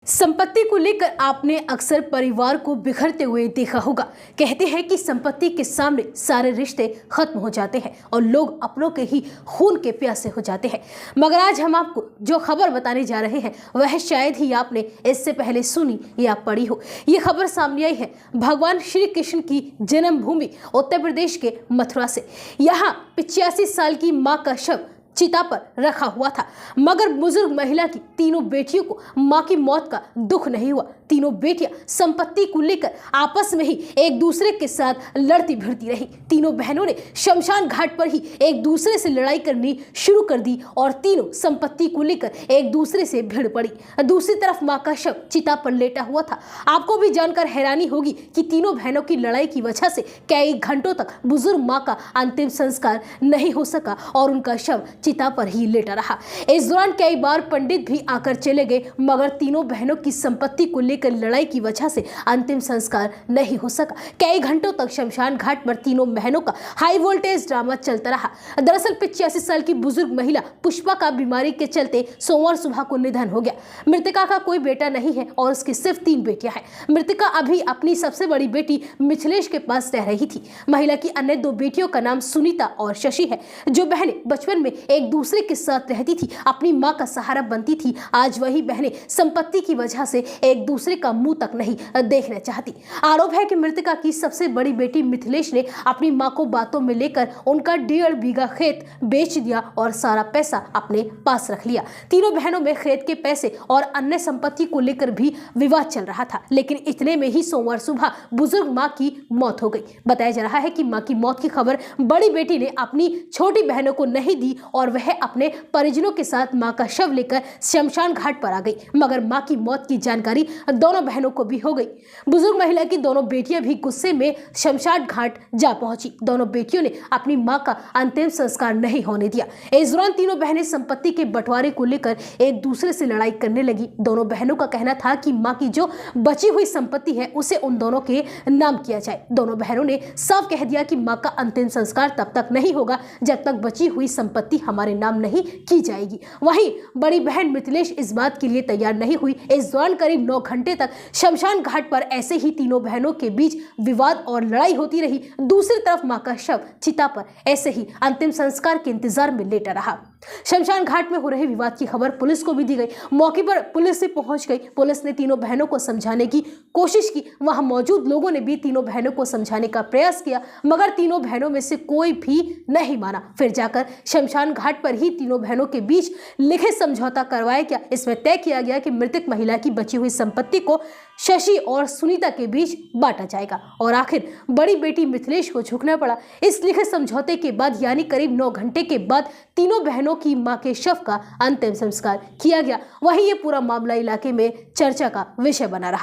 संपत्ति को लेकर आपने अक्सर परिवार को बिखरते हुए देखा होगा। कहते हैं कि संपत्ति के सामने सारे रिश्ते खत्म हो जाते हैं और लोग अपनों के ही खून के प्यासे हो जाते हैं। मगर आज हम आपको जो खबर बताने जा रहे हैं वह शायद ही आपने इससे पहले सुनी या पढ़ी हो। ये खबर सामने आई है भगवान श्री कृष्ण की जन्मभूमि उत्तर प्रदेश के मथुरा से। यहाँ 85 साल की माँ का शव चिता पर रखा हुआ था, मगर बुजुर्ग महिला की तीनों बेटियों को मां की मौत का दुख नहीं हुआ। तीनों बेटियां संपत्ति को लेकर आपस में ही एक दूसरे के साथ लड़ती भिड़ती रही। तीनों बहनों ने शमशान घाट पर ही एक दूसरे से लड़ाई करनी शुरू कर दी और तीनों संपत्ति को लेकर एक दूसरे से भिड़ पड़ी। दूसरी तरफ मां का शव चिता पर लेटा हुआ था। आपको भी जानकर हैरानी होगी कि तीनों बहनों की लड़ाई की वजह से कई घंटों तक बुजुर्ग मां का अंतिम संस्कार नहीं हो सका और उनका शव चिता पर ही लेटा रहा। इस दौरान कई बार पंडित भी आकर चले गए, मगर तीनों बहनों की संपत्ति को लेकर लड़ाई की वजह से अंतिम संस्कार नहीं हो सका। कई घंटों तक शमशान घाट पर तीनों बहनों का हाई वोल्टेज ड्रामा चलता रहा। दरअसल 85 साल की बुजुर्ग महिला पुष्पा का बीमारी के चलते सोमवार सुबह को निधन हो गया। मृतका का कोई बेटा नहीं है और उसकी सिर्फ 3 बेटियां हैं। मृतका अभी अपनी सबसे बड़ी बेटी मिथिलेश के पास रह रही थी। महिला की अन्य 2 बेटियों का नाम सुनीता और शशि है। जो बहनें बचपन में एक दूसरे के साथ रहती थी, अपनी मां का सहारा बनती थी, आज वही बहनें संपत्ति की वजह से एक दूसरे का मुंह तक नहीं देखना चाहती। आरोप है कि मृतका की सबसे बड़ी बेटी मिथिलेश ने अपनी मां को बातों में लेकर उनका 1.5 बीघा खेत बेच दिया और सारा पैसा अपने पास रख लिया। तीनों बहनों में खेत के पैसे और अन्य संपत्ति को लेकर भी विवाद चल रहा था, लेकिन इतने में ही सोमवार सुबह बुजुर्ग मां की मौत हो गई। बताया जा रहा है कि मां की मौत की खबर बड़ी बेटी ने अपनी छोटी बहनों को नहीं दी और वह अपने परिजनों के साथ मां का शव लेकर शमशान घाट पर आ गई, मगर मां की मौत की जानकारी दोनों बहनों को भी हो गई। बुजुर्ग महिला की दोनों बेटियां भी गुस्से में शमशान घाट जा पहुंची। दोनों बेटियों ने अपनी मां का अंतिम संस्कार नहीं होने दिया। इस दौरान तीनों बहनें संपत्ति के बंटवारे को लेकर एक दूसरे से लड़ाई करने लगी। दोनों बहनों का कहना था कि मां की जो बची हुई संपत्ति है उसे उन दोनों के नाम किया जाए। दोनों बहनों ने साफ कह दिया कि मां का अंतिम संस्कार तब तक नहीं होगा जब तक बची हुई संपत्ति हमारे नाम नहीं की जाएगी। वहीं बड़ी बहन मिथिलेश इस बात के लिए तैयार नहीं हुई। इस दौरान करीब 9 घंटे तक शमशान घाट पर ऐसे ही तीनों बहनों के बीच विवाद और लड़ाई होती रही। दूसरी तरफ मां का शव चिता पर ऐसे ही अंतिम संस्कार के इंतजार में लेटा रहा। शमशान घाट में हो रहे विवाद की खबर पुलिस को भी दी गई। मौके पर पुलिस से पहुंच गई। पुलिस ने तीनों बहनों को समझाने की कोशिश की। वहां मौजूद लोगों ने भी तीनों बहनों को समझाने का प्रयास किया, मगर तीनों बहनों में से कोई भी नहीं माना। फिर जाकर शमशान घाट पर ही तीनों बहनों के बीच लिखित समझौता करवाया गया। इसमें तय किया गया कि मृतक महिला की बची हुई संपत्ति को शशि और सुनीता के बीच बांटा जाएगा और आखिर बड़ी बेटी मिथिलेश को झुकना पड़ा। इस लिखित समझौते के बाद यानी करीब 9 घंटे के बाद तीनों बहनों की मां के शव का अंतिम संस्कार किया गया। वहीं ये पूरा मामला इलाके में चर्चा का विषय बना रहा।